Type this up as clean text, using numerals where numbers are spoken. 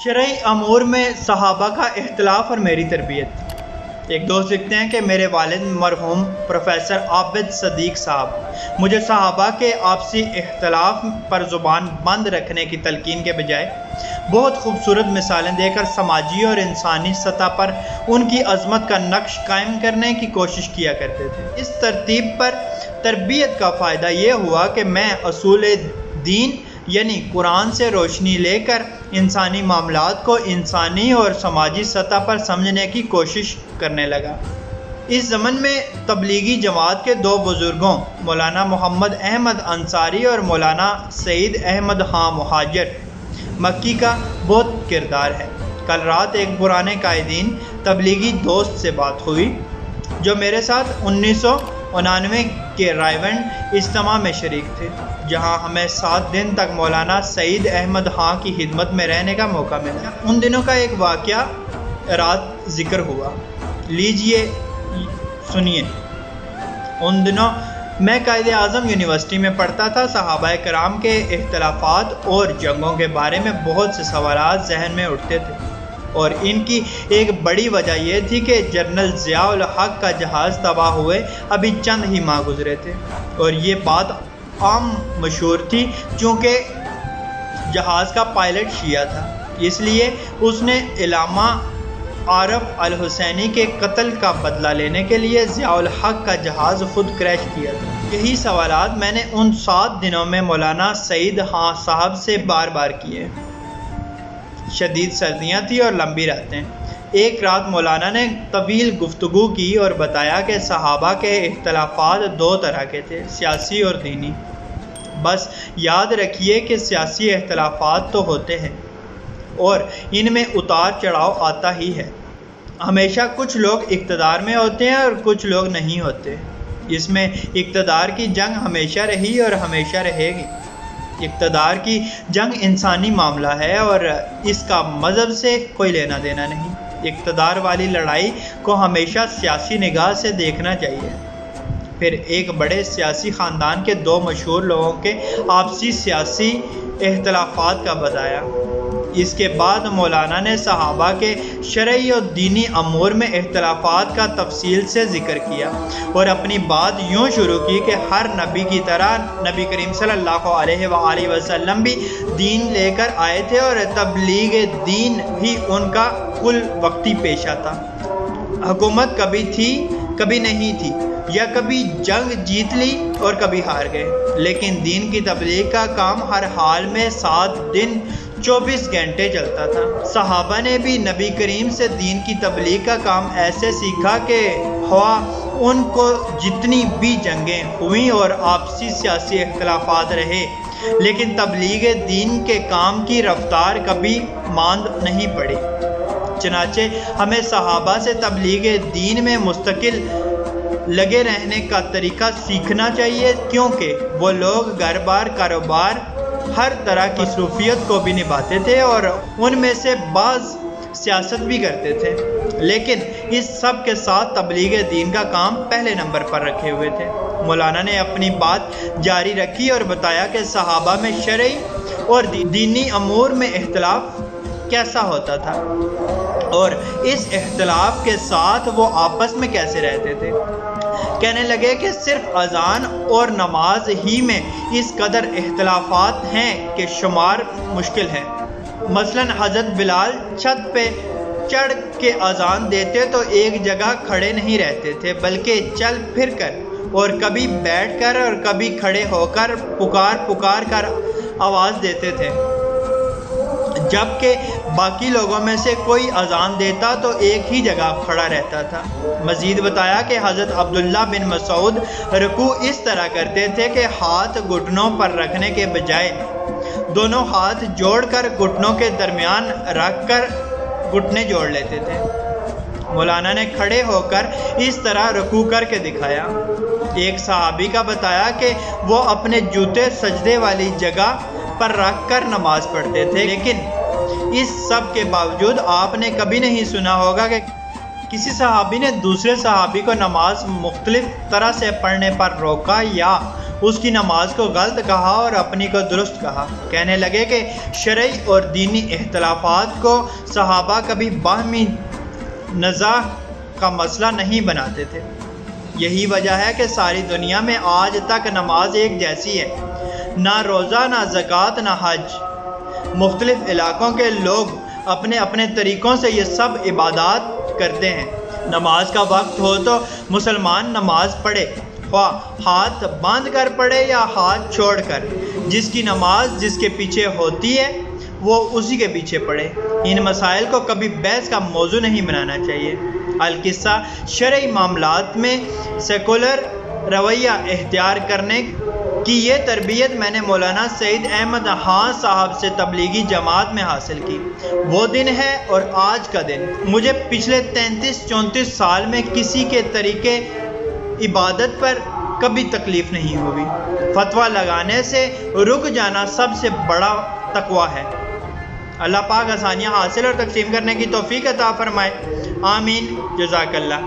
شرعی امور میں صحابہ کا اختلاف اور میری تربیت۔ ایک دوست لکھتے ہیں کہ میرے والد مرحوم پروفیسر عابد صدیق صاحب مجھے صحابہ کے آپسی اختلاف پر زبان بند رکھنے کی تلقین کے بجائے بہت خوبصورت مثالیں دے کر سماجی اور انسانی سطح پر ان کی عظمت کا نقش قائم کرنے کی کوشش کیا کرتے تھے۔ اس ترتیب پر تربیت کا فائدہ یہ ہوا کہ میں اصول دین یعنی قرآن سے روشنی لے کر انسانی معاملات کو انسانی اور سماجی سطح پر سمجھنے کی کوشش کرنے لگا۔ اس زمن میں تبلیغی جماعت کے دو بزرگوں مولانا محمد احمد انصاری اور مولانا سعید احمد خان مہاجر مکی کا بہت کردار ہے۔ کل رات ایک پرانے قائدین تبلیغی دوست سے بات ہوئی جو میرے ساتھ 1999 کے رائیونڈ اجتماع میں شریک تھے، جہاں ہمیں 7 دن تک مولانا سعید احمد خان کی خدمت میں رہنے کا موقع ملا۔ ان دنوں کا ایک واقعہ رات ذکر ہوا، لیجئے سنیے۔ ان دنوں میں قائد اعظم یونیورسٹی میں پڑھتا تھا۔ صحابہ کرام کے اختلافات اور جنگوں کے بارے میں بہت سے سوالات ذہن میں اٹھتے تھے، اور ان کی ایک بڑی وجہ یہ تھی کہ جنرل ضیاء الحق کا جہاز تباہ ہوئے ابھی چند ہی ماہ گزرے تھے، اور یہ بات عام مشہور تھی چونکہ جہاز کا پائلٹ شیعہ تھا، اس لیے اس نے علامہ عارف الحسینی کے قتل کا بدلہ لینے کے لیے ضیاء الحق کا جہاز خود کریش کیا تھا۔ یہی سوالات میں نے ان 7 دنوں میں مولانا سعید خان صاحب سے بار بار کیے۔ شدید سردیاں تھیں اور لمبی راتیں۔ ایک رات مولانا نے طویل گفتگو کی اور بتایا کہ صحابہ کے اختلافات 2 طرح کے تھے، سیاسی اور دینی۔ بس یاد رکھیے کہ سیاسی اختلافات تو ہوتے ہیں اور ان میں اتار چڑھاؤ آتا ہی ہے۔ ہمیشہ کچھ لوگ اقتدار میں ہوتے ہیں اور کچھ لوگ نہیں ہوتے۔ اس میں اقتدار کی جنگ ہمیشہ رہی اور ہمیشہ رہے گی۔ اقتدار کی جنگ انسانی معاملہ ہے اور اس کا مذہب سے کوئی لینا دینا نہیں۔ اقتدار والی لڑائی کو ہمیشہ سیاسی نگاہ سے دیکھنا چاہیے۔ پھر ایک بڑے سیاسی خاندان کے 2 مشہور لوگوں کے آپسی سیاسی اختلافات کا بتایا۔ اس کے بعد مولانا نے صحابہ کے شرعی اور دینی امور میں اختلافات کا تفصیل سے ذکر کیا اور اپنی بات یوں شروع کی کہ ہر نبی کی طرح نبی کریم صلی اللہ علیہ وآلہ وسلم بھی دین لے کر آئے تھے اور تبلیغ دین بھی ان کا کل وقتی پیشہ تھا۔ حکومت کبھی تھی کبھی نہیں تھی، یا کبھی جنگ جیت لی اور کبھی ہار گئے، لیکن دین کی تبلیغ کا کام ہر حال میں 7 دن 24 گھنٹے چلتا تھا۔ صحابہ نے بھی نبی کریم سے دین کی تبلیغ کا کام ایسے سیکھا کہ خواہ ان کو جتنی بھی جنگیں ہوئیں اور آپسی سیاسی اختلافات رہے، لیکن تبلیغ دین کے کام کی رفتار کبھی ماند نہیں پڑی۔ چنانچہ ہمیں صحابہ سے تبلیغ دین میں مستقل لگے رہنے کا طریقہ سیکھنا چاہیے، کیونکہ وہ لوگ گھر بار کاروبار ہر طرح کی مصروفیت کو بھی نبھاتے تھے اور ان میں سے بعض سیاست بھی کرتے تھے، لیکن اس سب کے ساتھ تبلیغ دین کا کام پہلے نمبر پر رکھے ہوئے تھے۔ مولانا نے اپنی بات جاری رکھی اور بتایا کہ صحابہ میں شرعی اور دینی امور میں اختلاف کیسا ہوتا تھا اور اس اختلاف کے ساتھ وہ آپس میں کیسے رہتے تھے۔ کہنے لگے کہ صرف اذان اور نماز ہی میں اس قدر اختلافات ہیں کہ شمار مشکل ہے۔ مثلا حضرت بلال چھت پہ چڑھ کے اذان دیتے تو ایک جگہ کھڑے نہیں رہتے تھے، بلکہ چل پھر کر اور کبھی بیٹھ کر اور کبھی کھڑے ہو کر پکار کر آواز دیتے تھے، جبکہ باقی لوگوں میں سے کوئی اذان دیتا تو ایک ہی جگہ کھڑا رہتا تھا۔ مزید بتایا کہ حضرت عبداللہ بن مسعود رکوع اس طرح کرتے تھے کہ ہاتھ گھٹنوں پر رکھنے کے بجائے دونوں ہاتھ جوڑ کر گھٹنوں کے درمیان رکھ کر گھٹنے جوڑ لیتے تھے۔ مولانا نے کھڑے ہو کر اس طرح رکوع کر کے دکھایا۔ ایک صحابی کا بتایا کہ وہ اپنے جوتے سجدے والی جگہ پر رکھ کر نماز پڑھتے تھے، لیکن اس سب کے باوجود آپ نے کبھی نہیں سنا ہوگا کہ کسی صحابی نے دوسرے صحابی کو نماز مختلف طرح سے پڑھنے پر روکا یا اس کی نماز کو غلط کہا اور اپنی کو درست کہا۔ کہنے لگے کہ شرعی اور دینی اختلافات کو صحابہ کبھی باہمی نزاع کا مسئلہ نہیں بناتے تھے۔ یہی وجہ ہے کہ ساری دنیا میں آج تک نماز ایک جیسی ہے، نہ روزہ، نہ زکوٰۃ، نہ حج۔ مختلف علاقوں کے لوگ اپنے اپنے طریقوں سے یہ سب عبادات کرتے ہیں۔ نماز کا وقت ہو تو مسلمان نماز پڑھے، خواہ ہاتھ باندھ کر پڑھے یا ہاتھ چھوڑ کر۔ جس کی نماز جس کے پیچھے ہوتی ہے وہ اسی کے پیچھے پڑھے۔ ان مسائل کو کبھی بحث کا موضوع نہیں بنانا چاہیے۔ القصہ شرعی معاملات میں سیکولر رویہ اختیار کرنے کی یہ تربیت میں نے مولانا سعید احمد خان صاحب سے تبلیغی جماعت میں حاصل کی۔ وہ دن ہے اور آج کا دن۔ مجھے پچھلے 33-34 سال میں کسی کے طریقے عبادت پر کبھی تکلیف نہیں ہوئی۔ فتویٰ لگانے سے رک جانا سب سے بڑا تقویٰ ہے۔ اللہ پاک آسانیاں حاصل اور تقسیم کرنے کی توفیق عطا فرمائے، آمین۔ جزاک اللہ۔